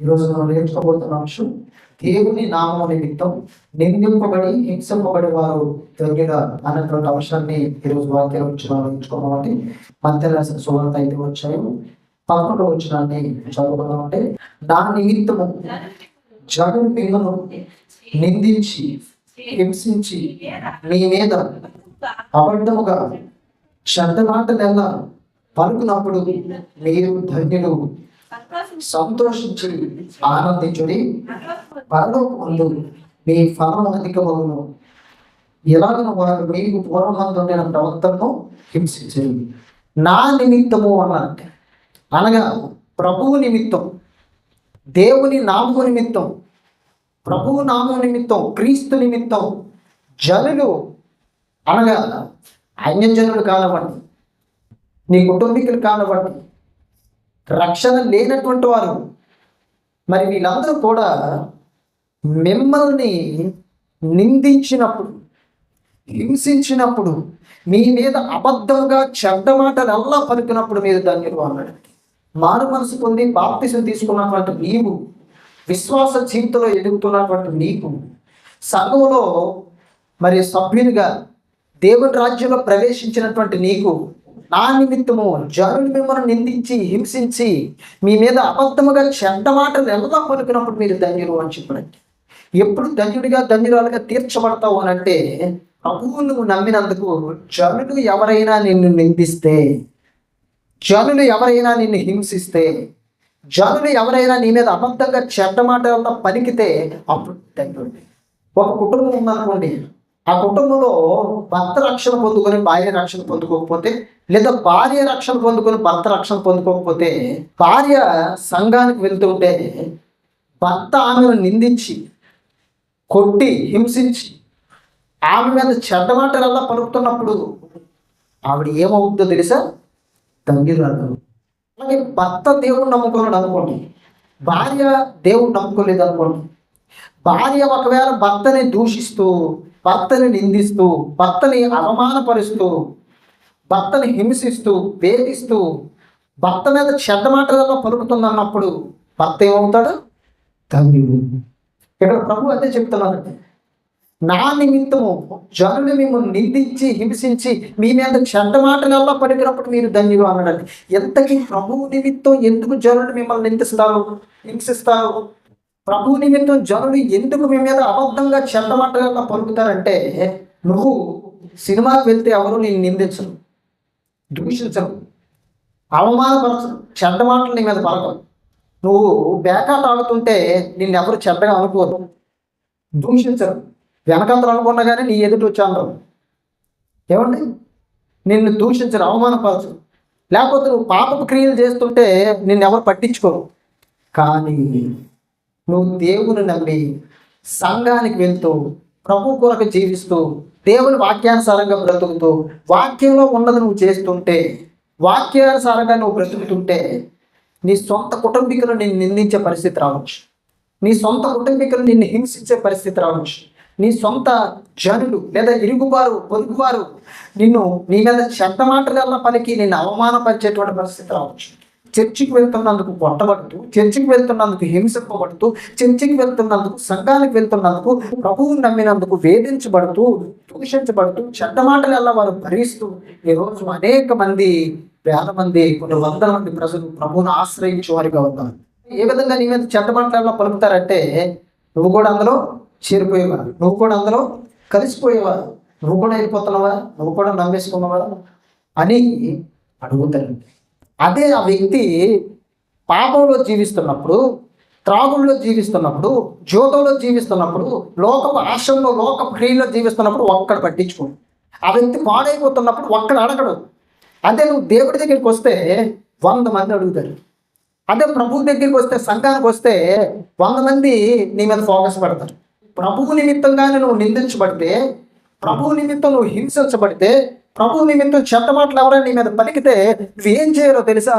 ఈరోజు మనం నేర్చుకోబోతున్న అంశం దేవుని నామం నిమిత్తం నిందింపబడి హింసింపబడి వారు ధన్యుడా అన్నటువంటి అంశాన్ని ఈరోజు వాక్యాల నుంచి మనం నేర్చుకోవాలంటే మత్తయి రాసిన సువార్త 5వ అధ్యాయం 11వ వచనాన్ని చదువుకుందామంటే, నా నిమిత్తము జనులు మిమ్మల్ని నిందించి హింసించి మీ మీద అబద్ధముగా చెడ్డ మాటలెల్లా పలుకునప్పుడు మీరు ధన్యులు, సంతోషించి ఆనందించుడి, పరలోకమందు మీ ఫలం అధికమగును. ఎలాగను వారు మీకు పూర్వమందుండిన ప్రవర్తనను హింసించరు. నా నిమిత్తము అన్నట్టు అనగా ప్రభువు నిమిత్తం, దేవుని నామము నిమిత్తం, ప్రభువు నామం నిమిత్తం, క్రీస్తు నిమిత్తం జనులు అనగా అన్యజనులు కానివ్వండి, నీ కుటుంబీకులు కానివ్వండి, రక్షణ లేనటువంటి వారు, మరి వీళ్ళందరూ కూడా మిమ్మల్ని నిందించినప్పుడు, హింసించినప్పుడు, మీ మీద అబద్ధంగా చెడ్డ మాటలు అల్లా పలికినప్పుడు మీరు ధన్యులు అన్నాడు. మారు మనసు పొంది బాప్తిసం తీసుకున్నటువంటి నీవు, విశ్వాస జీవితంలో ఎదుగుతున్నటువంటి నీకు, సంఘంలో మరి సభ్యునిగా దేవుని రాజ్యంలో ప్రవేశించినటువంటి నీకు, నా నిమిత్తము జనులు మిమ్మల్ని నిందించి హింసించి మీ మీద అబద్ధముగా చెడ్డ మాటలు ఎలా పలుకున్నప్పుడు మీరు ధన్యులు అని చెప్పినట్టు. ఎప్పుడు ధన్యుడిగా ధన్యురాలుగా తీర్చబడతావు అని అంటే, ప్రభువు నువ్వు నమ్మినందుకు జనులు ఎవరైనా నిన్ను నిందిస్తే, జనులు ఎవరైనా నిన్ను హింసిస్తే, జనులు ఎవరైనా నీ మీద అబద్ధంగా చెడ్డ మాటలతో పలికితే అప్పుడు ధన్యుడు. ఒక కుటుంబం ఉందనుకోండి, ఆ కుటుంబంలో భర్త రక్షణ పొందుకొని భార్య రక్షణ పొందుకోకపోతే, లేదా భార్య రక్షణ పొందుకొని భర్త రక్షణ పొందుకోకపోతే, భార్య సంఘానికి వెళ్తుంటే భర్త ఆమెను నిందించి కొట్టి హింసించి ఆమె మీద చెడ్డ మాటలల్లా పలుకుతున్నప్పుడు ఆవిడ ఏమవుతుందో తెలుసా? ధన్యురాలు. అలాగే భర్త దేవుడు నమ్ముకున్నాడు అనుకోండి, భార్య దేవుడు నమ్ముకోలేదు అనుకోండి, భార్య ఒకవేళ భర్తని దూషిస్తూ, భర్తని నిందిస్తూ, భర్తని అవమానపరుస్తూ, భర్తని హింసిస్తూ, వేధిస్తూ, భర్త మీద చెడ్డ మాటలలో పలుకుతుందన్నప్పుడు భర్త ఏమవుతాడు? ధన్యుడు. ఇక్కడ ప్రభు అదే చెప్తున్నాడు, నా నిమిత్తము జనులు మిమ్మల్ని నిందించి హింసించి మీ మీద చెడ్డ మాటలల్లా పలికినప్పుడు మీరు ధన్యులు అన్నాడు. ఎంతకీ ప్రభువు నిమిత్తం ఎందుకు జనులు మిమ్మల్ని నిందిస్తారు, హింసిస్తారు? ప్రభు నిమిత్తం జనులు ఎందుకు మీ మీద అబద్ధంగా చెడ్డ మాటలల్లా పలుకుతారంటే, నువ్వు సినిమాకి వెళ్తే ఎవరు నేను నిందించరు, దూషించరు, అవమానపరచరు, చెడ్డ మాటలు నీ మీద పలకరు. నువ్వు బేకాట ఆడుతుంటే నిన్నెవరు చెడ్డగా అనుకోరు, దూషించరు, వెనకంతలు అనుకున్నా కానీ నీ ఎదుటి వచ్చి అనరు. ఏమండి? నిన్ను దూషించరు, అవమానపరచరు. లేకపోతే నువ్వు పాపపు క్రియలు చేస్తుంటే నిన్నెవరు పట్టించుకోరు. కానీ నువ్వు దేవుని నమ్మి సంఘానికి వెళ్తూ, ప్రభు కొరకు జీవిస్తూ, దేవుని వాక్యానుసారంగా బ్రతుకుతూ, వాక్యంలో ఉన్నది నువ్వు చేస్తుంటే, వాక్యానుసారంగా నువ్వు బ్రతుకుతుంటే, నీ సొంత కుటుంబీకులు నిన్ను నిందించే పరిస్థితి రావచ్చు, నీ సొంత కుటుంబీకులు నిన్ను హింసించే పరిస్థితి రావచ్చు, నీ సొంత జనులు లేదా ఇరుగువారు పొరుగువారు నీ మీద చెడ్డ మాటలల్లా పలికి నిన్ను అవమానపరిచేటువంటి పరిస్థితి రావచ్చు. చర్చికి వెళ్తున్నందుకు కొట్టబడుతూ, చర్చికి వెళ్తున్నందుకు హింసింపబడుతూ, చర్చికి వెళ్తున్నందుకు, సంఘానికి వెళ్తున్నందుకు, ప్రభువుని నమ్మినందుకు వేధించబడుతూ, దూషించబడుతూ, చెడ్డ మాటలల్లా వారు భరిస్తూ ఈరోజు అనేక మంది, వేల మంది, కొన్ని వందల మంది ప్రజలు ప్రభువును ఆశ్రయించే వారిగా ఉన్నారు. ఏ విధంగా నీ మీద చెడ్డ మాటలల్లా పలుకుతారంటే, నువ్వు కూడా అందులో చేరిపోయేవా, నువ్వు కూడా అందులో కలిసిపోయేవా, నువ్వు కూడా వెళ్ళిపోతున్నావా, నువ్వు కూడా నమ్మేసుకున్నావా అని అడుగుతారండి. అదే ఆ వ్యక్తి పాపంలో జీవిస్తున్నప్పుడు, త్రాగుల్లో జీవిస్తున్నప్పుడు, జోతంలో జీవిస్తున్నప్పుడు, లోకపు ఆశల్లో, లోకపు క్రియల్లో జీవిస్తున్నప్పుడు ఒక్కడ పట్టించుకోడు. ఆ వ్యక్తి పాడైపోతున్నప్పుడు ఒక్కడ అడగడు. అదే నువ్వు దేవుడి దగ్గరికి వస్తే 100 మంది అడుగుతారు. అదే ప్రభువు దగ్గరికి వస్తే, సంఘానికి వస్తే 100 మంది నీ మీద ఫోకస్ పెడతారు. ప్రభువు నిమిత్తంగానే నువ్వు నిందించబడితే, ప్రభువు నిమిత్తం నువ్వు హింసించబడితే, ప్రభువు నిమిత్తం చెడ్డ మాటలు ఎవరైనా నీ మీద పలికితే నువ్వేం చేయాలో తెలుసా?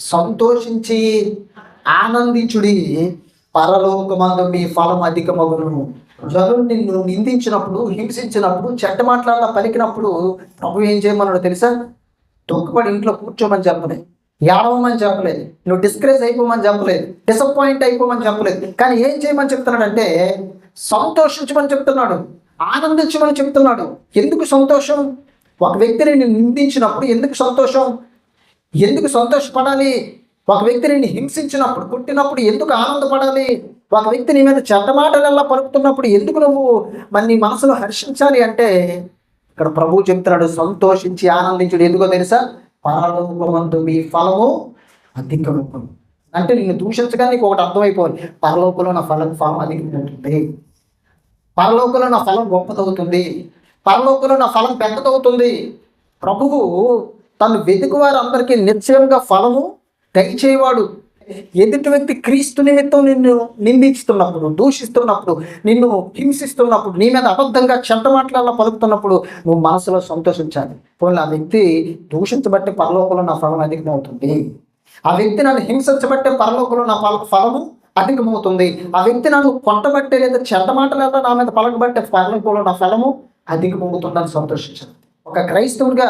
సంతోషించి ఆనందించుడి, పరలోకమందు మీ ఫలం అధికమగును. జనులు నిన్ను నిందించినప్పుడు, హింసించినప్పుడు, చెడ్డ మాటలల్లా పలికినప్పుడు ప్రభు ఏం చేయమన్నాడో తెలుసా? దుఃఖపడి ఇంట్లో కూర్చోమని చెప్పలే. ఏడవమని చెప్పలేదు, నువ్వు డిస్కరేజ్ అయిపోమని చెప్పలేదు, డిసప్పాయింట్ అయిపోమని చెప్పలేదు. కానీ ఏం చేయమని చెప్తున్నాడంటే సంతోషించమని చెప్తున్నాడు, ఆనందించమని చెప్తున్నాడు. ఎందుకు సంతోషం? ఒక వ్యక్తిని నేను నిందించినప్పుడు ఎందుకు సంతోషం? ఎందుకు సంతోషపడాలి? ఒక వ్యక్తి నిన్ను హింసించినప్పుడు, పుట్టినప్పుడు ఎందుకు ఆనందపడాలి? ఒక వ్యక్తి నీ మీద చెడ్డ మాటలల్లా పలుకుతున్నప్పుడు ఎందుకు నువ్వు మరి నీ మనసులో హర్షించాలి అంటే ఇక్కడ ప్రభువు చెప్తున్నాడు సంతోషించి ఆనందించుడు. ఎందుకో తెలుసా? పరలోకమందు మీ ఫలము అధికము. అంటే నిన్ను దూషించగా నీకు ఒకటి అర్థమైపోవాలి, పరలోకంలో నా ఫలం అధికమవుతుంది, పరలోకంలో నా ఫలం గొప్పదవుతుంది, పరలోకంలో నా ఫలం పెద్దదవుతుంది. ప్రభువు తను వెతుకు వారు అందరికీ నిశ్చయంగా ఫలము దయచేవాడు. ఎదుటి వ్యక్తి క్రీస్తు నిమిత్తం నిన్ను నిందిస్తున్నప్పుడు, దూషిస్తున్నప్పుడు, నిన్ను హింసిస్తున్నప్పుడు, నీ మీద అబద్ధంగా చెడ్డ మాటలల్లా పలుకుతున్నప్పుడు నువ్వు మనసులో సంతోషించాలి. పోనీ ఆ వ్యక్తి దూషించబట్టే పరలోకంలో నా ఫలం అధికమవుతుంది, ఆ వ్యక్తి నన్ను హింసించబట్టే పరలోకంలో నా ఫలము అధికమవుతుంది, ఆ వ్యక్తి నన్ను కొట్టబట్టే లేదా చెడ్డ మాటలల్లా నా మీద పలకబట్టే పరలోకంలో నా ఫలము అధికమవుతుందని సంతోషించాలి. ఒక క్రైస్తవుడిగా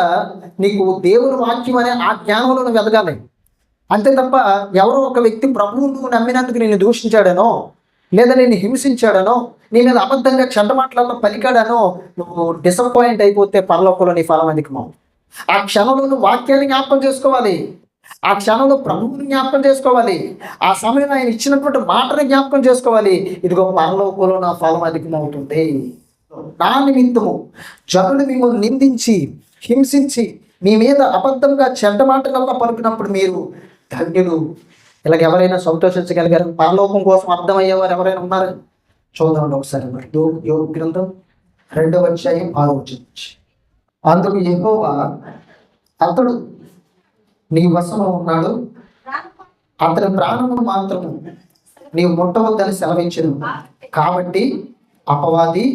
నీకు దేవుని వాక్యం అనే ఆ జ్ఞానంలో నువ్వు ఎదగాలి. అంతే తప్ప ఎవరో ఒక వ్యక్తి ప్రభువును నువ్వు నమ్మినందుకు నిన్ను దూషించాడనో, లేదా నిన్ను హింసించాడనో, నీ మీద అబద్ధంగా చెడ్డ మాటలలో పలికాడనో నువ్వు డిసప్పాయింట్ అయిపోతే పరలోకంలో నీ ఫలం అధికమవు. ఆ క్షణంలో నువ్వు వాక్యాన్ని జ్ఞాపకం చేసుకోవాలి, ఆ క్షణంలో ప్రభువుని జ్ఞాపకం చేసుకోవాలి, ఆ సమయంలో ఆయన ఇచ్చినటువంటి మాటని జ్ఞాపకం చేసుకోవాలి. ఇదిగో పరలోకంలో నా ఫలం అధికమవుతుంది. నా నిమిత్తము జనులు మిమ్మల్ని నిందించి హింసించి మీ మీద అబద్ధంగా చెడ్డ మాటలల్లా పలికినప్పుడు మీరు ధన్యులు. ఇలాగ ఎవరైనా సంతోషించగలిగారు? పరలోకం కోసం అర్థమయ్యేవారు ఎవరైనా ఉన్నారు? చూద్దాం ఒకసారి. యోబు గ్రంథం 2వ అధ్యాయం 6వ వచనం. అందుకు యెహోవా అతడు నీ వశంలో ఉన్నాడు, అతని ప్రాణమును మాత్రము నీవు ముట్టవద్దని సెలవించను. కాబట్టి అపవాది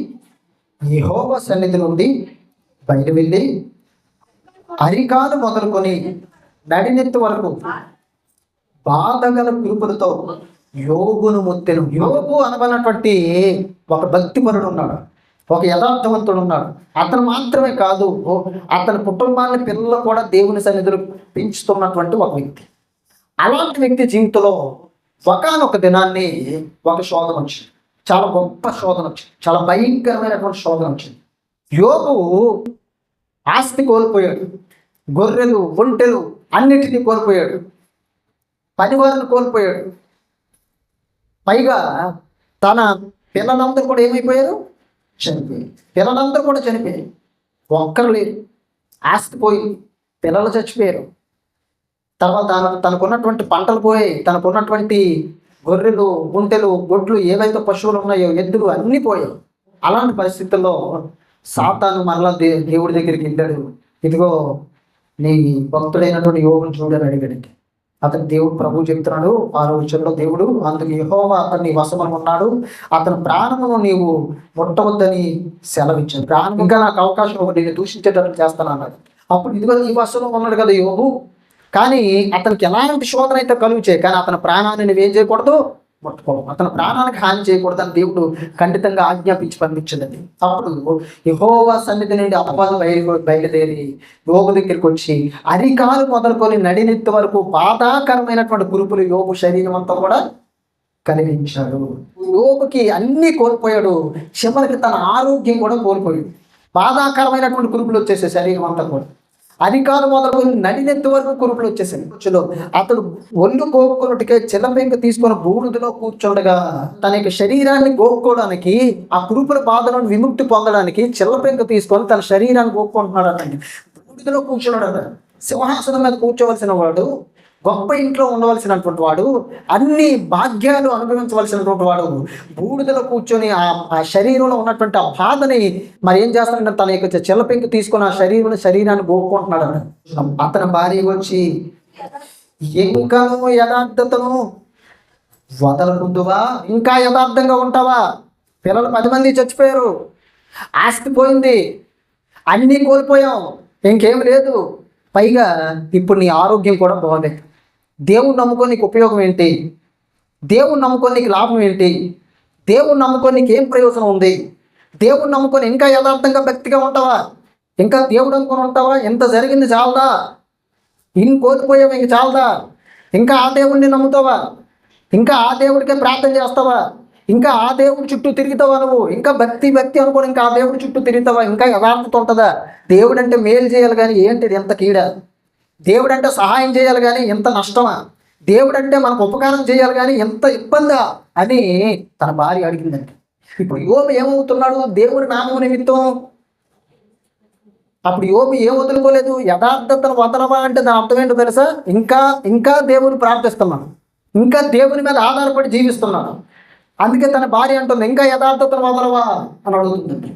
యెహోవా సన్నిధి నుండి బయట వెళ్ళి అరికాలు మొదలుకొని నడినెత్తి వరకు బాధగల పిలుపులతో యోబును ముత్తెను. యోబు అనబడినటువంటి ఒక భక్తిపరుడు ఉన్నాడు, ఒక యథార్థవంతుడు ఉన్నాడు. అతను మాత్రమే కాదు, అతని కుటుంబాన్ని పిల్లలు కూడా దేవుని సన్నిధిలో పెంచుతున్నటువంటి ఒక వ్యక్తి. అలాంటి వ్యక్తి జీవితంలో ఒకానొక దినాన్ని ఒక శోధన వచ్చింది, చాలా గొప్ప శోధన వచ్చింది, చాలా భయంకరమైనటువంటి శోధన వచ్చింది. యోబు ఆస్తి కోల్పోయాడు, గొర్రెలు ఒంటెలు అన్నిటినీ కోల్పోయాడు, పనివారిని కోల్పోయాడు. పైగా తన పిల్లలందరూ కూడా ఏమైపోయారు? చనిపోయారు. పిల్లలందరూ కూడా చనిపోయారు, ఒక్కరు లేరు. ఆస్తి పోయి పిల్లలు చచ్చిపోయారు. తర్వాత తనకున్నటువంటి పంటలు పోయాయి, తనకున్నటువంటి గొర్రెలు ఒంటెలు గొడ్లు ఏవైతే పశువులు ఉన్నాయో ఎద్దులు అన్నీ పోయాయి. అలాంటి పరిస్థితుల్లో సాతాను మరలా దేవుడి దగ్గరికి వెళ్ళాడు. ఇదిగో నీ భక్తుడైనటువంటి యోగుని చూడని అడిగాడు. అతను దేవుడు ప్రభువు చెప్తున్నాడు 6వ వచనంలో, దేవుడు అందుకు యెహోవా అతన్ని వశమున ఉన్నాడు, అతని ప్రాణమును నీవు ముట్టవద్దని సెలవిచ్చాడు. ప్రాణం ఇంకా నాకు అవకాశం ఒకటి, నేను దూషించేటట్లు చేస్తాను అన్నాడు. అప్పుడు ఇదిగో ఈ వశంలో ఉన్నాడు కదా యోబు, కానీ అతనికి ఎలాంటి శోధన అయితే కలుగు చేయి, కానీ అతని ప్రాణాన్ని నువ్వేం చేయకూడదు? ముట్టుకోవడం. అతని ప్రాణానికి హాని చేయకూడదని దేవుడు ఖండితంగా ఆజ్ఞాపించి పంపించదండి. అప్పుడు యెహోవా సన్నిధి నుండి అపవాదం బయలుదేరి యోబు దగ్గరికి వచ్చి అరికాలు మొదలుకొని నడినెత్తి వరకు బాధాకరమైనటువంటి కురుపులు యోబు శరీరం అంతా కూడా కలిగించాడు. యోబుకి అన్నీ కోల్పోయాడు, చివరికి తన ఆరోగ్యం కూడా కోల్పోయాడు. బాధాకరమైనటువంటి కురుపులు వచ్చేసే శరీరం అంతా కూడా, అరికాలు మొదలుకొని నడినెత్తి వరకు కురుపులు వచ్చేసాయి. అతడు ఒళ్ళు గోక్కున్నట్టుగా చిల్లపెంక తీసుకొని బూడిదలో కూర్చుండగా తన యొక్క శరీరాన్ని గోక్కోవడానికి, ఆ కురుపుల బాధ నుండి విముక్తి పొందడానికి చిల్లపెంక తీసుకొని తన శరీరాన్ని గోక్కుంటున్నాడు అన్నది. బూడిదలో కూర్చున్నాడు. సింహాసనం మీద కూర్చోవలసిన వాడు, గొప్ప ఇంట్లో ఉండవలసినటువంటి వాడు, అన్ని భాగ్యాలు అనుభవించవలసినటువంటి వాడు బూడిదలో కూర్చొని ఆ శరీరంలో ఉన్నటువంటి ఆ బాధని మరి ఏం చేస్తాడంటే తన యొక్క చెల్లపెంకు తీసుకొని ఆ శరీరాన్ని గోక్కుంటున్నాడు. అతని భార్య వచ్చి ఇంకాను యథార్థతను వదలకుందువా? ఇంకా యథార్థంగా ఉంటావా? పిల్లలు 10 మంది చచ్చిపోయారు, ఆస్తి పోయింది, అన్నీ కోల్పోయాం, ఇంకేం లేదు. పైగా ఇప్పుడు నీ ఆరోగ్యం కూడా బాగలేదు. దేవుని నమ్ముకొని నీకు ఉపయోగం ఏంటి? దేవుని నమ్ముకొని నీకు లాభం ఏంటి? దేవుని నమ్ముకొని నీకు ఏం ప్రయోజనం ఉంది? దేవుని నమ్ముకొని ఇంకా యథార్థంగా భక్తిగా ఉంటావా? ఇంకా దేవుడు అనుకొని ఉంటావా? ఎంత జరిగింది చాలదా? కోల్పోయావు, ఇంక చాలదా? ఇంకా ఆ దేవుడిని నమ్ముతావా? ఇంకా ఆ దేవుడికే ప్రార్థన చేస్తావా? ఇంకా ఆ దేవుడి చుట్టూ తిరుగుతావా నువ్వు? ఇంకా భక్తి భక్తి అనుకోని ఇంకా ఆ దేవుడి చుట్టూ తిరుగుతావా? ఇంకా యథార్థత ఉంటుందా? దేవుడు అంటే మేలు చేయాలి కానీ ఏంటిది ఎంత కీడ? దేవుడు అంటే సహాయం చేయాలి కానీ ఎంత నష్టమా? దేవుడు అంటే మనకు ఉపకారం చేయాలి కానీ ఎంత ఇబ్బందా అని తన భార్య అడిగిందండి. ఇప్పుడు యోబు ఏమవుతున్నాడు? దేవుడి నామం నిమిత్తం. అప్పుడు యోబు ఏం వదులుకోలేదు. యథార్థతను వదలవా అంటే దాని అర్థం ఏంటో తెలుసా? ఇంకా ఇంకా దేవుని ప్రార్థిస్తున్నాను, ఇంకా దేవుని మీద ఆధారపడి జీవిస్తున్నాను. అందుకే తన భార్య అంటుంది, ఇంకా యథార్థతను వదలవా అని అడుగుతుంది.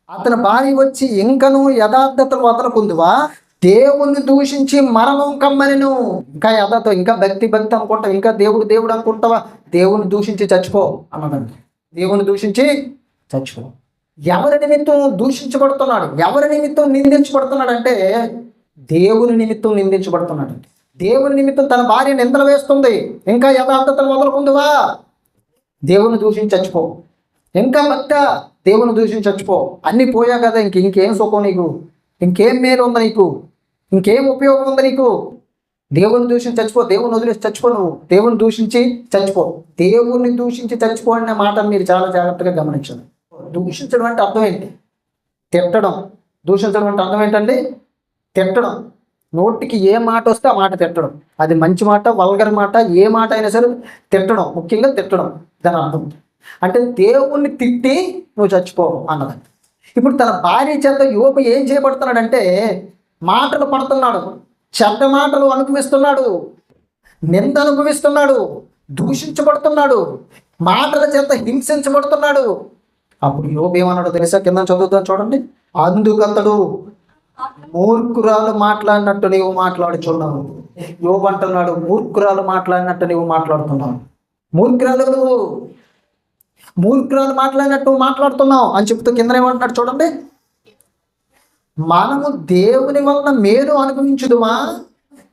అతని భార్య వచ్చి, ఇంకను యథార్థతను వదలకుందువా, దేవుణ్ణి దూషించి మరణం కమ్మనిను. ఇంకా యథార్థం, ఇంకా భక్తి భక్తి అనుకుంటావు, ఇంకా దేవుడు దేవుడు అనుకుంటావా? దేవుని దూషించి చచ్చిపో అన్నదండి. దేవుని దూషించి చచ్చిపో. ఎవరి నిమిత్తం దూషించబడుతున్నాడు? ఎవరి నిమిత్తం నిందించబడుతున్నాడు అంటే దేవుని నిమిత్తం నిందించబడుతున్నాడు. దేవుని నిమిత్తం తన భార్య నిందలు వేస్తుంది. ఇంకా యథార్థతను వదలకుందువా, దేవుని దూషించి చచ్చిపో. ఇంకా భక్త, దేవుని దూషించి చచ్చిపో. అన్నీ పోయా కదా, ఇంకేం సుఖం నీకు? ఇంకేం మేలు ఉంది నీకు? ఇంకేం ఉపయోగం ఉంది నీకు? దేవుని దూషించి చచ్చిపో. దేవుని వదిలేసి చచ్చిపో. నువ్వు దేవుని దూషించి చచ్చిపో. దేవుని దూషించి చచ్చిపో అనే మాట మీరు చాలా జాగ్రత్తగా గమనించండి. దూషించడం అంటే అర్థం ఏంటి? తిట్టడం. దూషించడం అంటే అర్థం ఏంటండి? తిట్టడం. నోటికి ఏ మాట వస్తే ఆ మాట తిట్టడం. అది మంచి మాట, వల్గర్ మాట, ఏ మాట అయినా సరే తిట్టడం. ముఖ్యంగా తిట్టడం దాని అర్థం. అంటే దేవుణ్ణి తిట్టి నువ్వు చచ్చిపో అన్నది. ఇప్పుడు తన భార్య చేత యోబు ఏం చేయబడుతున్నాడంటే మాటలు పడుతున్నాడు, చెడ్డ మాటలు అనుభవిస్తున్నాడు, నింద అనుభవిస్తున్నాడు, దూషించబడుతున్నాడు, మాటల చేత హింసించబడుతున్నాడు. అప్పుడు యోబు ఏమన్నాడో తెలుసా? కింద చదువుతాను చూడండి. అందుకతడు, మూర్ఖురాలు మాట్లాడినట్టు నీవు మాట్లాడుచున్నావు. యోబు అంటున్నాడు, మూర్ఖురాలు మాట్లాడినట్టు నీవు మాట్లాడుతున్నావు. మూర్ఖురాలు నువ్వు, మూర్ఖురాలు మాట్లాడినట్టు మాట్లాడుతున్నావు అని చెప్తూ కింద ఏమంటున్నాడు చూడండి. మనము దేవుని వలన మేలు అనుభవించుదుమా,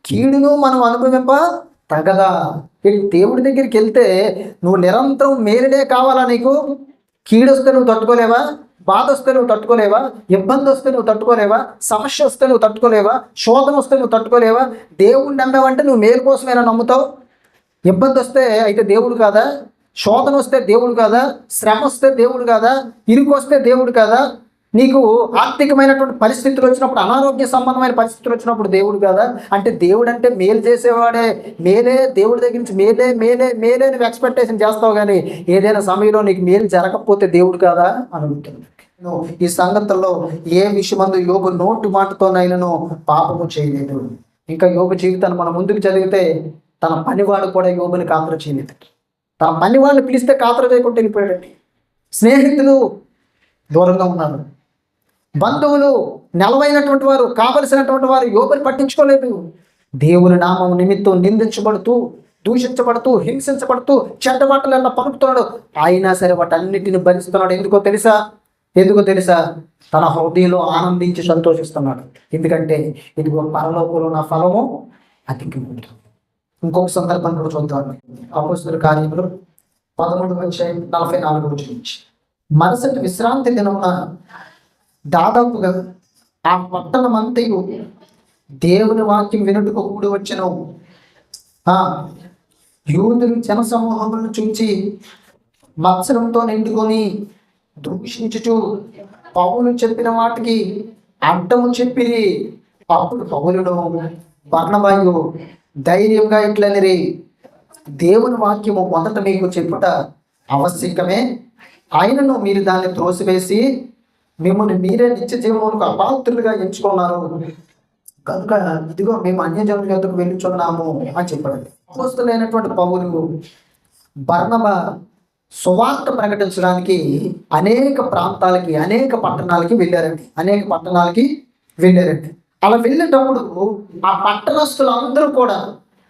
కీడును మనం అనుభవింప తగదా. దేవుడి దగ్గరికి వెళ్తే నువ్వు నిరంతరం మేలుడే కావాలా? నీకు కీడు వస్తే నువ్వు తట్టుకోలేవా? బాధ వస్తే నువ్వు తట్టుకోలేవా? ఇబ్బంది వస్తే నువ్వు తట్టుకోలేవా? సమస్య వస్తే నువ్వు తట్టుకోలేవా? శోధన వస్తే నువ్వు తట్టుకోలేవా? దేవుడిని నమ్మావంటే నువ్వు మేలు కోసమేనా నమ్ముతావు? ఇబ్బంది వస్తే అయితే దేవుడు కాదా? శోధన వస్తే దేవుడు కాదా? శ్రమ వస్తే దేవుడు కాదా? ఇరుకు వస్తే దేవుడు కాదా? నీకు ఆర్థికమైనటువంటి పరిస్థితులు వచ్చినప్పుడు, అనారోగ్య సంబంధమైన పరిస్థితులు వచ్చినప్పుడు దేవుడు కాదా? అంటే దేవుడు అంటే మేలు చేసేవాడే. మేలే, దేవుడి దగ్గర నుంచి మేలే మేలే మేలే నువ్వు ఎక్స్పెక్టేషన్ చేస్తావు, కానీ ఏదైనా సమయంలో నీకు మేలు జరగకపోతే దేవుడు కాదా అని ఉంటుంది. ఈ సంగతుల్లో ఏ విషయమందు యోబు నోటి మాటతోనైనాను పాపము చేయలేదు. ఇంకా యోబు జీవితాన్ని మనం ముందుకు చదివితే తన పనివాడు కూడా యోబుని కాతర చేయలేదు. తన పనివాడిని పిలిస్తే కాతర చేయకుండా వెళ్ళిపోయాడండి. స్నేహితులు దూరంగా ఉన్నారు, బంధువులు, నెలవైనటువంటి వారు, కావలసినటువంటి వారు యోబుని పట్టించుకోలేదు. దేవుని నామం నిమిత్తం నిందించబడుతూ, దూషించబడుతూ, హింసించబడుతూ, చెడ్డ మాటలన్నా పలుకుతున్నాడు. అయినా సరే వాటన్నిటిని భరిస్తున్నాడు. ఎందుకో తెలుసా? తన హృదయంలో ఆనందించి సంతోషిస్తున్నాడు. ఎందుకంటే ఇదిగో పరలోకంలో నా ఫలము అధికంగా ఉంటుంది. ఇంకొక సందర్భం కూడా చూద్దాం. అపోస్తలుల కార్యములు 11:44 నుంచి. మరుసటి విశ్రాంతి దినమున దాదాపుగా ఆ పట్టణం అంతయు దేవుని వాక్యం వినుటకు కూడి వచ్చెను. యూదులు జనసమూహములను చూచి మత్సరంతో నిండుకొని దూషించుచు పౌలు చెప్పిన వాటికి అడ్డము చెప్పిరి. అప్పుడు పౌలును బర్నబాయు ధైర్యంగా ఇట్లనిరి, దేవుని వాక్యము మొదట మీకు చెప్పుట ఆవశ్యకమే, ఆయనను మీరు దాన్ని త్రోసివేసి మిమ్మల్ని మీరే నిత్య జీవమునకు అపాత్రులుగా ఎంచుకున్నారు కనుక ఇదిగో మేము అన్యజనుల యొద్దకు వెళ్ళుచున్నాము అని చెప్పాడు. అపోస్తలుడైనటువంటి పౌలు, బర్నబా సువార్త ప్రకటించడానికి అనేక ప్రాంతాలకి, అనేక పట్టణాలకి వెళ్ళారండి. అలా వెళ్ళేటప్పుడు ఆ పట్టణస్తులు అందరూ కూడా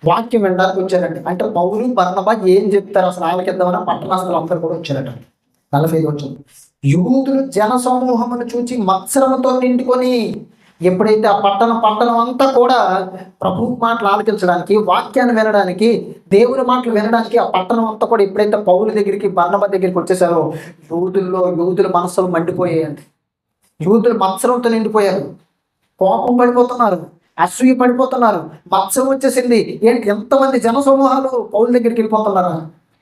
వాక్యం వినడానికి వచ్చారండి. అంటే పౌలు, బర్నబా ఏం చెప్తారు అసలు ఆలకిద్దామని పట్టణస్తులు అందరూ కూడా వచ్చారట. 45 వచ్చింది. యూదులు జన సమూహమును చూచి మత్సరముతో నిండుకొని, ఎప్పుడైతే ఆ పట్టణం అంతా కూడా ప్రభు మాటలు ఆలకించడానికి, వాక్యాన్ని వినడానికి, దేవుని మాటలు వినడానికి ఆ పట్టణం అంతా కూడా ఎప్పుడైతే పౌలు దగ్గరికి, బర్నబా దగ్గరికి వచ్చేసారో యూదుల మనస్సులు మండిపోయాయండి. యూదులు మత్సరంతో నిండిపోయారు, కోపం పడిపోతున్నారు. అసూయ పడిపోతున్నారు. మత్సం వచ్చేసింది. ఏంటి ఎంతమంది జనసమూహాలు పౌలు దగ్గరికి వెళ్ళిపోతున్నారా?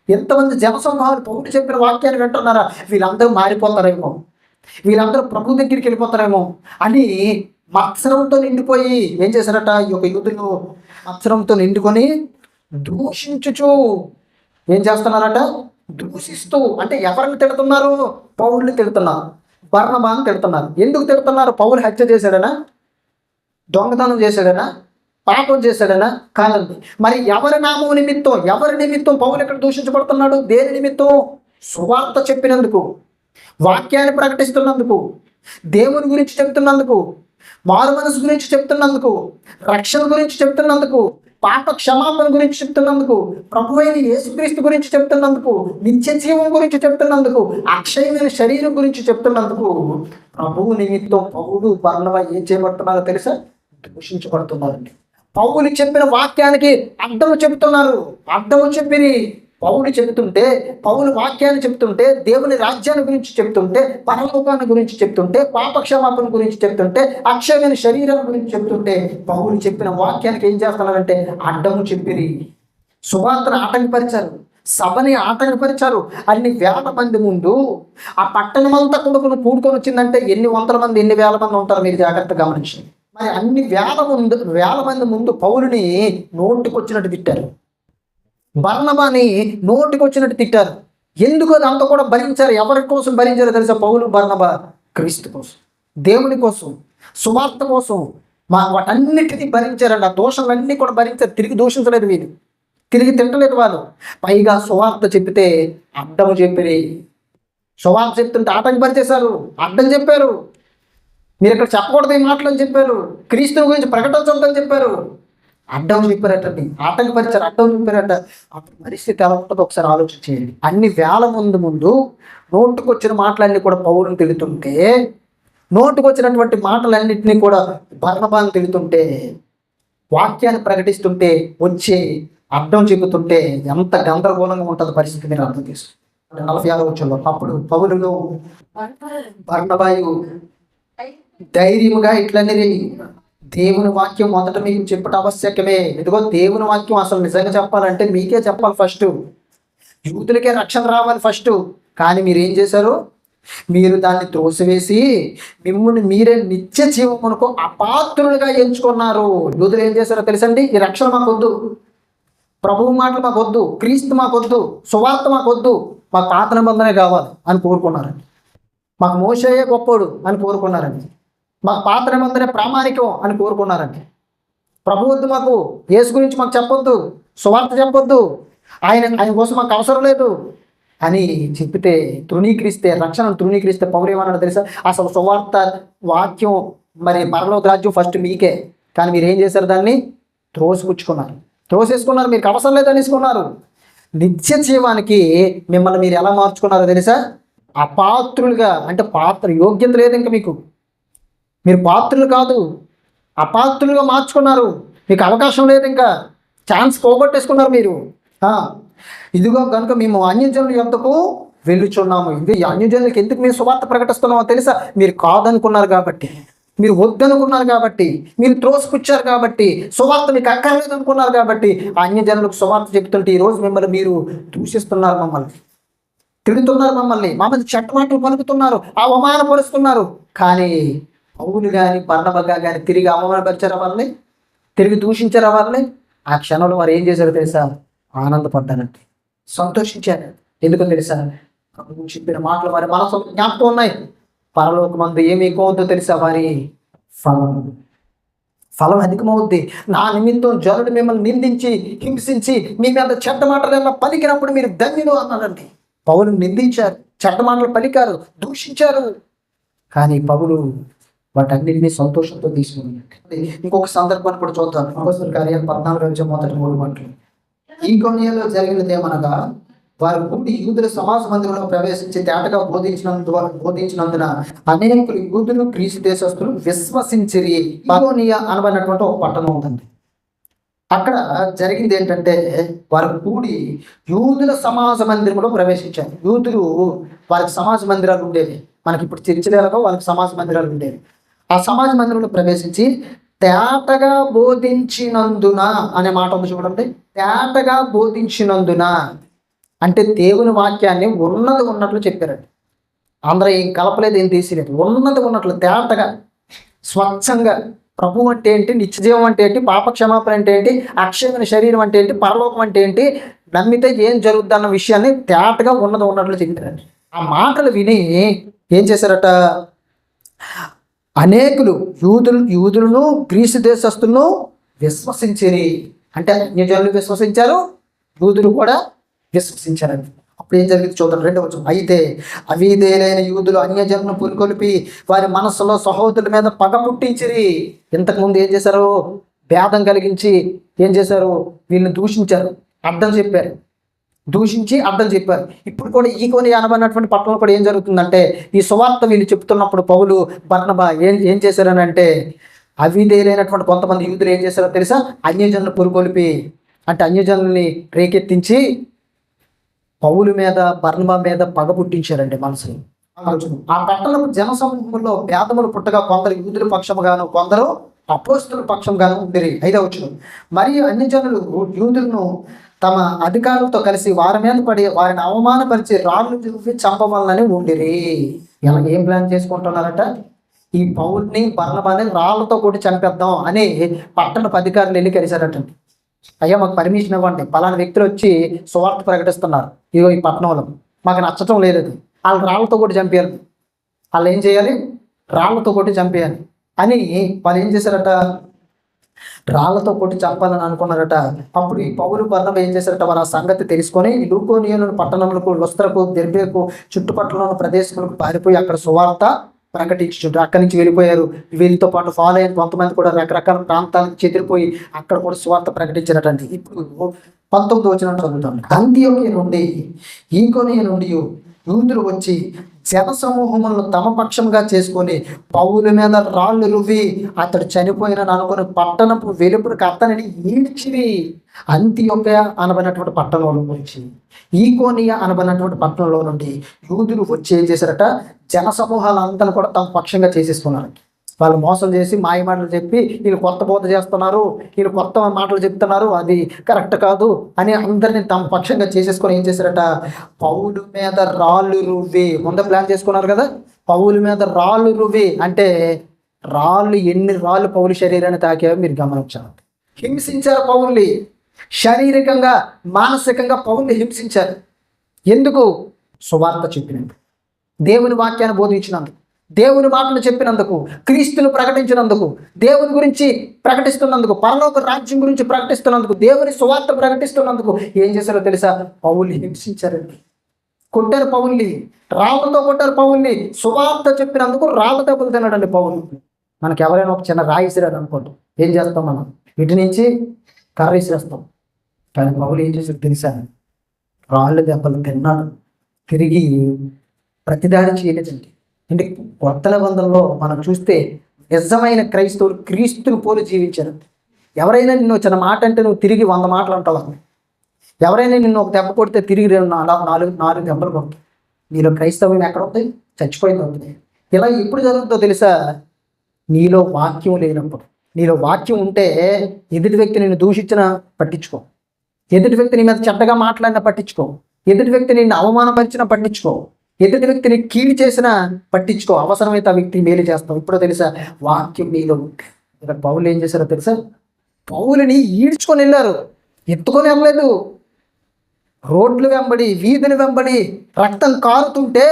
ఎంతమంది జనసమూహాలు పౌలు చెప్పిన వాక్యాన్ని వింటున్నారా? వీళ్ళందరూ మారిపోతారేమో, వీళ్ళందరూ ప్రభు దగ్గరికి వెళ్ళిపోతారేమో అని మత్సరంతో నిండిపోయి ఏం చేశారట? ఈ యొక్క యూదులు మత్సరంతో నిండుకొని దూషించుచు ఏం చేస్తున్నారట? దూషిస్తూ. అంటే ఎవరిని తిడుతున్నారు? పౌలుని తిడుతున్నారు, బర్నబాను తిడుతున్నారు. ఎందుకు తిడుతున్నారు? పౌలు హత్య చేశాడనా? దొంగతనం చేశాడనా? పాపం చేశాడనా? కాదండి. మరి ఎవరి నామం నిమిత్తం, ఎవరి నిమిత్తం పౌలు ఎక్కడ దూషించబడుతున్నాడు? దేని నిమిత్తం? సువార్త చెప్పినందుకు, వాక్యాన్ని ప్రకటిస్తున్నందుకు, దేవుని గురించి చెప్తున్నందుకు, మారు మనసు గురించి చెప్తున్నందుకు, రక్షణ గురించి చెప్తున్నందుకు, పాప క్షమాపణ గురించి చెప్తున్నందుకు, ప్రభువైన యేసుక్రీస్తు గురించి చెప్తున్నందుకు, నిత్య జీవం గురించి చెప్తున్నందుకు, అక్షయమైన శరీరం గురించి చెప్తున్నందుకు ప్రభువు నిమిత్తం పౌలు బర్నబా ఏం చేయబడుతున్నారో తెలుసా? దూషించబడుతున్నారండి. పౌలు చెప్పిన వాక్యానికి అర్థము చెబుతున్నారు. అర్థము చెప్పి పౌలు చెబుతుంటే, పౌలు వాక్యాన్ని చెప్తుంటే, దేవుని రాజ్యాన్ని గురించి చెప్తుంటే, పరలోకాన్ని గురించి చెప్తుంటే, పాపక్షమాపణ గురించి చెప్తుంటే, అక్షయమైన శరీరం గురించి చెప్తుంటే, పౌలు చెప్పిన వాక్యానికి ఏం చేస్తున్నారంటే అడ్డము చెప్పిరి. సువార్తను ఆటంకపరిచారు, సభని ఆటంకపరిచారు. అన్ని వేల మంది ముందు ఆ పట్టణం అంతా కూడుకొని వచ్చిందంటే ఎన్ని వందల మంది, ఎన్ని వేల మంది ఉంటారు మీరు జాగ్రత్తగా గమనించండి. మరి అన్ని వేల మంది ముందు పౌలుని నోటికొచ్చినట్టు తిట్టారు, బర్నబాని నోటికొచ్చినట్టు తిట్టారు. ఎందుకు అది అంత కూడా భరించారు? ఎవరి కోసం భరించారో తెలుసా? పౌలు బర్నబా క్రీస్తు కోసం, దేవుని కోసం, సువార్త కోసం వాటన్నిటినీ భరించారండి. ఆ దోషాలన్నీ కూడా భరించారు. తిరిగి దూషించలేదు వీళ్ళు, తిరిగి తింటలేదు వాళ్ళు. పైగా సువార్త చెప్పితే అడ్డము చెప్పిరి. సువార్త చెప్తుంటే ఆటంకపరిచేశారు, అడ్డం చెప్పారు. మీరు ఇక్కడ చెప్పకూడదు ఈ మాటలు అని చెప్పారు. క్రీస్తుని గురించి ప్రకటించొద్దని చెప్పారు. అడ్డం చెప్పారటండి, ఆటంకపరిచారు, అడ్డం చెప్పారట. అప్పుడు పరిస్థితి ఎలా ఉంటుందో ఒకసారి ఆలోచించేయండి. అన్ని వేల ముందు నోటుకొచ్చిన మాటలన్నీ కూడా పౌరుని తెలుతుంటే, నోటుకొచ్చినటువంటి మాటలన్నింటినీ కూడా బర్నబాను తెలుతుంటే, వాక్యాన్ని ప్రకటిస్తుంటే వచ్చే అడ్డం చెబుతుంటే ఎంత గందరగోళంగా ఉంటుంది పరిస్థితి మీరు అర్థం చేసుకోండి. 46వ వచనంలో అప్పుడు పౌలును బర్నబాయు ధైర్యముగా ఇట్లనిరి, దేవుని వాక్యం మొదట మీకు చెప్పట ఆవశ్యకమే. ఇదిగో దేవుని వాక్యం అసలు నిజంగా చెప్పాలంటే మీకే చెప్పాలి ఫస్ట్, యూదులకే రక్షణ రావాలి ఫస్ట్. కానీ మీరు ఏం చేశారు? మీరు దాన్ని త్రోసివేసి మిమ్మల్ని మీరే నిత్య జీవమునకు అపాత్రులుగా ఎంచుకున్నారు. యూదులు ఏం చేశారో తెలుసండి? ఈ రక్షణ మాకొద్దు, ప్రభువు మాటలు మాకొద్దు, క్రీస్తు మాకొద్దు, సువార్త మాకొద్దు, మాకు పాత నిబంధనే కావాలి అని కోరుకున్నారండి. మాకు మోషేయే గొప్పోడు అని కోరుకున్నారండి. మాకు పాత నిబంధనే ప్రామాణికం అని కోరుకున్నారండి. ప్రభు వద్దు, మాకు యేసు గురించి మాకు చెప్పొద్దు, సువార్త చెప్పొద్దు, ఆయన కోసం మాకు అవసరం లేదు అని చెప్పితే, తృణీకరిస్తే, రక్షణను తృణీకరిస్తే పౌరు ఏమన్నాడు తెలుసా? అసలు సువార్త వాక్యం మరి పరలోక రాజ్యం ఫస్ట్ మీకే, కానీ మీరు ఏం చేశారు? దాన్ని త్రోసేసుకున్నారు. మీకు అవసరం లేదనేసుకున్నారు. నిత్య జీవానికి మిమ్మల్ని మీరు ఎలా మార్చుకున్నారో తెలుసా? అపాత్రులుగా. అంటే యోగ్యత లేదు ఇంకా మీకు, మీరు పాత్రులు కాదు, అపాత్రులుగా మార్చుకున్నారు. మీకు అవకాశం లేదు, ఇంకా ఛాన్స్ పోగొట్టేసుకున్నారు మీరు. ఇదిగో కనుక మేము అన్యజనుల యొద్దకు వెళ్ళుచున్నాము. ఇది అన్యజనులకు ఎందుకు మేము సువార్త ప్రకటిస్తున్నామో తెలుసా? మీరు కాదనుకున్నారు కాబట్టి, మీరు వద్దనుకున్నారు కాబట్టి, మీరు త్రోసిపుచ్చారు కాబట్టి, సువార్త మీకు అక్కర్లేదు అనుకున్నారు కాబట్టి అన్యజనులకు సువార్త చెప్తుంటే ఈరోజు మిమ్మల్ని మీరు దూషిస్తున్నారు, మమ్మల్ని తిడుతున్నారు, మమ్మల్ని చెడ్డ మాటలు పలుకుతున్నారు, అవమానపరుస్తున్నారు. కానీ పౌలు కానీ బర్నబా కానీ తిరిగి అవమానపరిచారు వాళ్ళని, తిరిగి దూషించారు వాళ్ళని. ఆ క్షణంలో వారు ఏం చేశారో తెలుసా? ఆనందపడ్డానండి, సంతోషించారు. ఎందుకని తెలుసా? ప్రభు చెప్పిన మాటలు వారి మనసు జ్ఞాపకం ఉన్నాయి. పరలోకమందు ఏమి ఎక్కువ అవుతుందో తెలుసా? వారి ఫలం అధికమవుద్ది. నా నిమిత్తం జనుడు మిమ్మల్ని నిందించి హింసించి మీ మీద చెడ్డ మాటలు పలికినప్పుడు మీరు ధన్యులు అన్నారండి. పౌలు నిందించారు, చెడ్డ మాటలు పలికారు, దూషించారు. కానీ పౌలు వాటన్నిటినీ సంతోషంతో తీసుకున్నాడు. ఇంకొక సందర్భాన్ని కూడా చూద్దాం. అపోస్తలుల కార్యాలు 14:3 ఈకొనియలో జరిగినదేమనగా, వారు కూడి యూదుల సమాజ మందిరంలో ప్రవేశించి తేటగా బోధించినందున అనేకులు యూదులు గ్రీసు దేశస్తులు విశ్వసించిరి. ఈకొనియ అనబడినటువంటి ఒక పట్టణం ఉంటుంది. అక్కడ జరిగింది ఏంటంటే, వారు కూడి యూదుల సమాజ మందిరంలో ప్రవేశించారు. యూదులు వారికి సమాజ మందిరాలు ఉండేవి. మనకి ఇప్పుడు చర్చిలేలాగా వాళ్ళకి సమాజ మందిరాలు ఉండేవి. ఆ సమాజ మందిరంలో ప్రవేశించి తేటగా బోధించినందున అనే మాట ఉంది చూడండి. తేటగా బోధించినందున అంటే దేవుని వాక్యాన్ని ఉన్నది ఉన్నట్లు చెప్పారండి. అందరూ ఏం కలపలేదు, ఏం తీసిలేదు, ఉన్నది ఉన్నట్లు తేటగా స్వచ్ఛంగా. ప్రభు అంటే ఏంటి, నిత్యజీవం అంటే ఏంటి, పాపక్షమాపణ అంటే ఏంటి, అక్షయమైన శరీరం అంటే ఏంటి, పరలోకం అంటే ఏంటి, నమ్మితే ఏం జరుగుద్ది అన్న విషయాన్ని తేటగా ఉన్నది ఉన్నట్లు చెప్పారండి. ఆ మాటలు విని ఏం చేశారట, అనేకులు యూదులను గ్రీసు దేశస్తులను విశ్వసించిరి. అంటే అన్యజనులు విశ్వసించారు, యూదులు కూడా విశ్వసించారండి. అప్పుడు ఏం జరిగింది చూద్దాం. 2వ వచనం. అయితే అవిధేయులైన యూదులు అన్యజనులను పురికొల్పి వారి మనస్సులో సహోదరుల మీద పగ పుట్టించిరి. ఇంతకుముందు ఏం చేశారు, భేదం కలిగించి ఏం చేశారు, వీళ్ళని దూషించారు, అర్థం చెప్పారు, దూషించి అర్థం చెప్పారు. ఇప్పుడు కూడా ఈకోని అనబడినటువంటి పట్టణంలో కూడా ఏం జరుగుతుందంటే, ఈ సువార్త వీళ్ళు చెప్తున్నప్పుడు పౌలు బర్నబా ఏం చేశారని అంటే, అవిధేయులైనటువంటి కొంతమంది యూదులు ఏం చేశారో తెలుసా, అన్యజనులు పురుకొలిపి అంటే అన్యజనుల్ని రేకెత్తించి పౌలు మీద బర్నబా మీద పగ పుట్టించారండి మనసుని. ఆ పట్టణం జనసమూహంలో భేదములు పుట్టగా కొందరు యూదుల పక్షముగాను కొందరు అపోస్తుల పక్షంగాను ఉండిరి. 5వ వచనం. మరియు అన్యజనులు యూదులను తమ అధికారులతో కలిసి వారి మీద పడి వారిని అవమానపరిచి రాళ్ళు చూపి చంపవాలని ఉండిరి. ఇలా ఏం ప్లాన్ చేసుకుంటున్నారట, ఈ పౌల్ని బర్నబాని రాళ్లతో కొట్టి చంపేద్దాం అని పట్టణపు అధికారులు వెళ్ళి కలిశారటండి. అయ్యా మాకు పర్మిషన్ ఇవ్వండి, పలానా వ్యక్తులు వచ్చి సువార్త ప్రకటిస్తున్నారు ఇదిగో ఈ పట్టణంలో, మాకు నచ్చటం లేదు అది, వాళ్ళు రాళ్లతో కొట్టి చంపేయాలి, వాళ్ళు ఏం చేయాలి, రాళ్లతో కొట్టి చంపేయాలి అని వాళ్ళు ఏం చేశారట, రాళ్లతో కొట్టి చంపాలని అనుకున్నారట. అప్పుడు ఈ పౌలు బర్నబా ఏం చేశారట, వారు ఆ సంగతి తెలుసుకొని లూకోనియోను పట్టణములకు, లుస్త్రకు, దెర్బేకు చుట్టుపక్కల ఉన్న ప్రదేశములకు పారిపోయి అక్కడ సువార్త ప్రకటించుంటారు. అక్కడి నుంచి వెళ్ళిపోయారు. వీళ్ళతో పాటు ఫాలో అయిన కొంతమంది కూడా రకరకాల ప్రాంతాలకు చెదిరిపోయి అక్కడ కూడా సువార్త ప్రకటించినట్టండి. ఇప్పుడు 19వ వచనం చదువుతాం. అంతియోకియ నుండి ఈకొనియ నుండి యూదులు వచ్చి జనసమూహములను తమ పక్షంగా చేసుకొని పౌలు మీద రాళ్ళు రువ్వి అతడు చనిపోయినని అనుకుని పట్టణపు వెలుపునికి అతనిని ఈడ్చిరి. అంతియోకియ అనబడినటువంటి పట్టణంలో నుంచి, ఈకోనియ అనబడినటువంటి పట్టణంలో నుండి యూదులు వచ్చి ఏం చేశారట, జనసమూహాలంతా కూడా తమ పక్షంగా చేసేసుకున్నారు. వాళ్ళు మోసం చేసి మాయ మాటలు చెప్పి వీళ్ళు కొత్త బోధ చేస్తున్నారు, వీళ్ళు కొత్త మాటలు చెప్తున్నారు, అది కరెక్ట్ కాదు అని అందరినీ తమ పక్షంగా చేసేసుకొని ఏం చేశారట, పౌలు మీద రాళ్ళు రువ్వి. ముందు ప్లాన్ చేసుకున్నారు కదా, పౌలు మీద రాళ్ళు రువ్వి అంటే రాళ్ళు, ఎన్ని రాళ్ళు పౌలు శరీరాన్ని తాకాయో మీరు గమనించాలి. హింసించారు పౌల్ని, శారీరకంగా మానసికంగా పౌల్ని హింసించారు. ఎందుకు? సువార్త చెప్పినందుకు, దేవుని వాక్యాన్ని బోధించినందుకు, దేవుని మాటలు చెప్పినందుకు, క్రీస్తును ప్రకటించినందుకు, దేవుని గురించి ప్రకటిస్తున్నందుకు, పరలోక రాజ్యం గురించి ప్రకటిస్తున్నందుకు, దేవుని సువార్త ప్రకటిస్తున్నందుకు ఏం చేశారో తెలుసా, పౌల్ని హింసించారండి. కొట్టారు పౌల్ని, రాళ్ళతో కొట్టారు పౌల్ని. సువార్త చెప్పినందుకు రాళ్ళ దెబ్బలు తిన్నాడండి పౌలు. మనకి ఎవరైనా ఒక చిన్న రాయి ఇసిరారు అనుకోండి, ఏం చేస్తాం మనం, ఇటు నుంచి కర్ర ఇసిరేస్తాం. కానీ పౌలు ఏం చేశారు తెలుసా, రాళ్ళ దెబ్బలు తిన్నాడు, తిరిగి ప్రతిదాడి చేయలేదండి. అంటే కొత్త నిబంధనలో మనం చూస్తే నిజమైన క్రైస్తవులు క్రీస్తుని పోలి జీవించారు. ఎవరైనా నిన్ను చిన్న మాట అంటే నువ్వు తిరిగి 100 మాటలు అంటావు. ఎవరైనా నిన్ను ఒక దెబ్బ కొడితే తిరిగి నాలుగు దెబ్బలు కొడతావు. నీలో క్రైస్తవం ఎక్కడ ఉంది, చచ్చిపోయింది ఉంటుంది. ఇలా ఎప్పుడు జరుగుతుందో తెలుసా, నీలో వాక్యం లేనప్పుడు. నీలో వాక్యం ఉంటే ఎదుటి వ్యక్తి నిన్ను దూషించినా పట్టించుకో, ఎదుటి వ్యక్తి నీ మీద చెడ్డగా మాట్లాడినా పట్టించుకో, ఎదుటి వ్యక్తి నిన్ను అవమానపరిచినా పట్టించుకో, ఎదుటి వ్యక్తిని కీడు చేసినా పట్టించుకో. అవసరమైతే ఆ వ్యక్తికి మేలు చేస్తాం. ఇప్పుడు తెలుసా, వాక్యం నీలో ఉంటే. ఇక్కడ పౌలు ఏం చేశారో తెలుసా, పౌలుని ఈడ్చుకొని వెళ్ళారు, ఎత్తుకొని వెళ్ళలేదు. రోడ్లు వెంబడి, వీధులు వెంబడి రక్తం కారుతుంటే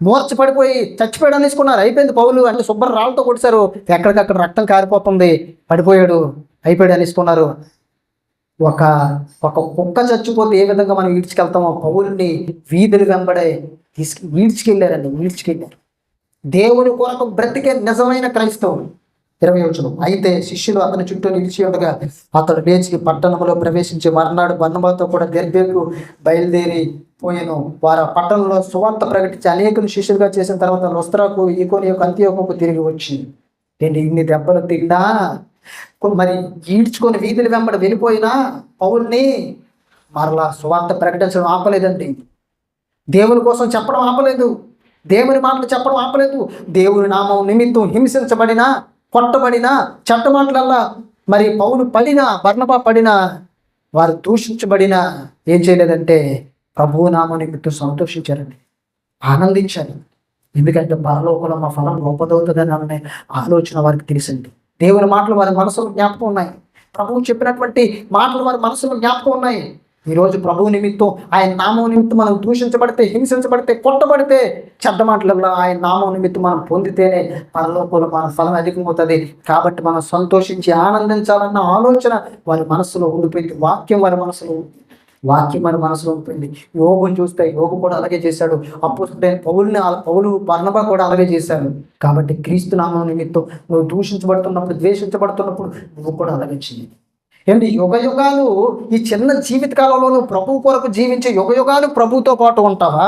మూర్చపడిపోయి చచ్చిపోయాడు అనేసుకున్నారు. అయిపోయింది పౌలు అంటే శుభ్ర రాళ్ళతో కొట్టారు, ఎక్కడికక్కడ రక్తం కారిపోతుంది, పడిపోయాడు, అయిపోయాడు అనేసుకున్నారు. ఒక కుక్క చచ్చిపోతే ఏ విధంగా మనం ఈడ్చుకెళ్తామో పౌలుని వీధులు వెంబడే ఈడ్చుకెళ్ళారు. దేవుని కొరకు బ్రతికే నిజమైన క్రైస్తవులు. 20వ వచనం. అయితే శిష్యులు అతని చుట్టూ నిలిచి ఉండగా అతడు లేచి పట్టణంలో ప్రవేశించి మర్నాడు బర్నబాతో కూడా దెర్బేకు బయలుదేరి పోయాను. వారు ఆ పట్టణంలో సువార్త ప్రకటించి అనేకులు శిష్యులుగా చేసిన తర్వాత లుస్త్రకు, ఈకొనియకు, అంతియోకుకు తిరిగి వచ్చి, నేను ఇన్ని దెబ్బలు తిన్నా, మరి ఈడ్చుకొని వీధుల వెంబడి వెళ్ళిపోయినా పౌల్ని మరలా సువార్త ప్రకటించడం ఆపలేదండి. దేవుని కోసం చెప్పడం ఆపలేదు, దేవుని మాటలు చెప్పడం ఆపలేదు. దేవుని నామం నిమిత్తం హింసించబడినా కొట్టబడిన చట్టమాటలల్లా మరి పౌలు పడిన బర్నబా పడిన వారు దూషించబడిన ఏం చేయలేదంటే ప్రభువు నామ నిమిత్తం సంతోషించారండి, ఆనందించారు. ఎందుకంటే పరలోకంలో మా ఫలం గొప్పదవుతుందని అనే ఆలోచన వారికి తెలిసింది. దేవుని మాటలు వారి మనసులో జ్ఞాపకం ఉన్నాయి, ప్రభువు చెప్పినటువంటి మాటలు వారి మనసులో జ్ఞాపకం ఉన్నాయి. ఈరోజు ప్రభువు నిమిత్తం, ఆయన నామం నిమిత్తం మనం దూషించబడితే, హింసించబడితే, కొట్టబడితే, చెడ్డ మాటలలో ఆయన నామం నిమిత్తం మనం పొందితేనే పరలోకంలో మన ఫలం అధికమవుతుంది. కాబట్టి మనం సంతోషించి ఆనందించాలన్న ఆలోచన వారి మనసులో ఉండిపోయింది. వాక్యం వారి మనసులో ఉండిపోయింది. యోగుని చూస్తే యోగు కూడా అలాగే చేశాడు. అపోస్తలుడైన పౌలు బర్నబా కూడా అలాగే చేశాడు. కాబట్టి క్రీస్తు నామం నిమిత్తం నువ్వు దూషించబడుతున్నప్పుడు, ద్వేషించబడుతున్నప్పుడు నువ్వు కూడా అలాగే చేయాలి. ఏంటి యుగాలు ఈ చిన్న జీవిత కాలంలో నువ్వు ప్రభువు కొరకు జీవించే యుగాలు ప్రభువుతో పాటు ఉంటావా?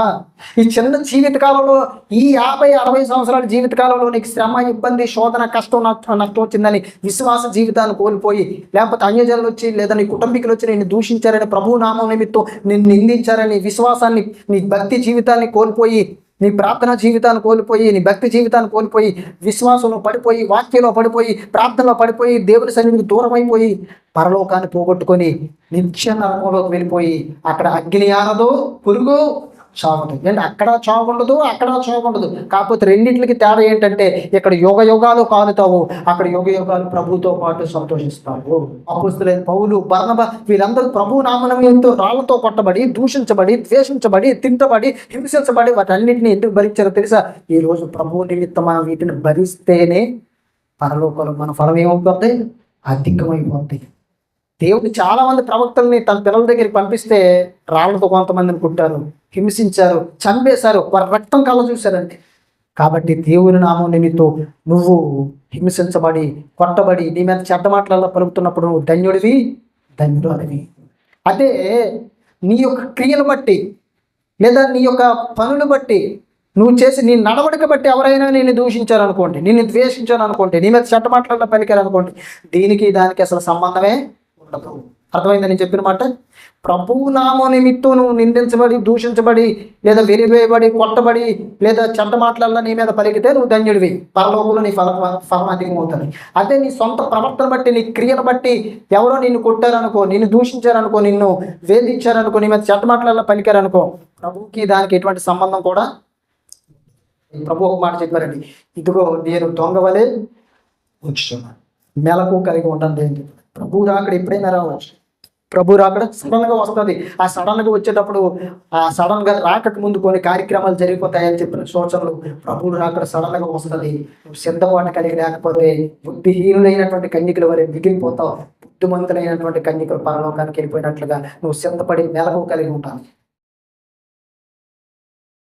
ఈ చిన్న జీవిత కాలంలో, ఈ 50-60 సంవత్సరాల జీవిత కాలంలో నీకు శ్రమ, ఇబ్బంది, శోధన, కష్టం, నష్టం వచ్చిందని విశ్వాస జీవితాన్ని కోల్పోయి, లేకపోతే అన్యజనులు వచ్చి లేదా నీ కుటుంబీకులు వచ్చి నేను దూషించారని, ప్రభువు నామం నిమిత్తం నిన్ను నిందించారని, విశ్వాసాన్ని, నీ భక్తి జీవితాన్ని కోల్పోయి, నీ ప్రార్థన జీవితాన్ని కోల్పోయి, నీ భక్తి జీవితాన్ని కోల్పోయి, విశ్వాసంలో పడిపోయి, వాక్యంలో పడిపోయి, ప్రార్థనలో పడిపోయి, దేవుని సన్నిధికి దూరం అయిపోయి, పరలోకాన్ని పోగొట్టుకొని నిత్య నరకంలోకి వెళ్ళిపోయి అక్కడ అగ్ని ఆరదు, పురుగు చావదు. ఏంటి అక్కడ చావుండదు, అక్కడ చావుండదు. కాకపోతే రెండింటికి తేడా ఏంటంటే ఇక్కడ యుగాలు కాలుతావు, అక్కడ యుగాలు ప్రభువుతో పాటు సంతోషిస్తావు. అపోస్తలుడైన పౌలు, బర్నబా వీళ్ళందరూ ప్రభు నామముతో రాళ్లతో కొట్టబడి, దూషించబడి, ద్వేషించబడి, తింటబడి, హింసించబడి వాటన్నింటినీ ఎందుకు భరించారో తెలుసా? ఈ రోజు ప్రభువు నిమిత్తం మనం వీటిని భరిస్తేనే పరలోకంలో మన ఫలం ఏమవుతుంది? అధికమైపోతుంది. దేవుడు చాలా మంది ప్రవక్తల్ని తన పిల్లల దగ్గరికి పంపిస్తే రాళ్లతో కొంతమందిని కుట్టారు, హింసించారు, చంపేశారు, వారి రక్తం కళ్ళ చూశారండి. కాబట్టి దేవుని నామం నిమిత్తం నువ్వు హింసించబడి, కొట్టబడి, నీ మీద చెడ్డ మాటలలో పలుకుతున్నప్పుడు నువ్వు ధన్యుడు అని. అదే నీ యొక్క క్రియను బట్టి లేదా నీ యొక్క పనులు బట్టి, నువ్వు చేసి నీ నడవడిక బట్టి ఎవరైనా నిన్ను దూషించారనుకోండి, నిన్ను ద్వేషించారనుకోండి, నీ మీద చెడ్డ మాటలలో పలికారనుకోండి, దీనికి దానికి అసలు సంబంధమే ఉండదు. అర్థమైందని నేను చెప్పిన మాట. ప్రభువు నామం నిమిత్తం నువ్వు నిందించబడి, దూషించబడి, లేదా వెలివేయబడి, కొట్టబడి, లేదా చెడ్డ మాటలల్లో నీ మీద పలికితే నువ్వు ధన్యుడివి, పరలోకంలో నీ ఫలం అధికమవుతుంది. అదే నీ సొంత ప్రవర్తన బట్టి, నీ క్రియను బట్టి ఎవరో నిన్ను కొట్టారనుకో, నిన్ను దూషించారనుకో, నిన్ను వేధించారనుకో, నీ మీద చెడ్డ మాటలలో పలికారనుకో, ప్రభువుకి దానికి ఎటువంటి సంబంధం కూడా. ప్రభు ఒక మాట చెప్పారండి, ఇదిగో నేను దొంగ వలె వచ్చున్నాను, మెలకు కలిగి ఉంటాను ఏంటి. ప్రభు రాకడ ఎప్పుడైనా రావచ్చు. ప్రభు రాకడ సడన్గా వస్తుంది. ఆ సడన్గా వచ్చేటప్పుడు, ఆ సడన్గా రాకకు ముందు కొన్ని కార్యక్రమాలు జరిగిపోతాయని చెప్పిన సూచనలు. ప్రభు రాకడ సడన్గా వస్తుంది. నువ్వు సిద్ధపాటు కలిగి లేకపోతే బుద్ధిహీనులైనటువంటి కన్యకుల వరే మిగిలిపోతావు. బుద్ధిమంతులైనటువంటి కన్యకులు పరలోకానికి వెళ్ళిపోయినట్లుగా నువ్వు సిద్ధపడి మెలకు కలిగి ఉంటావు.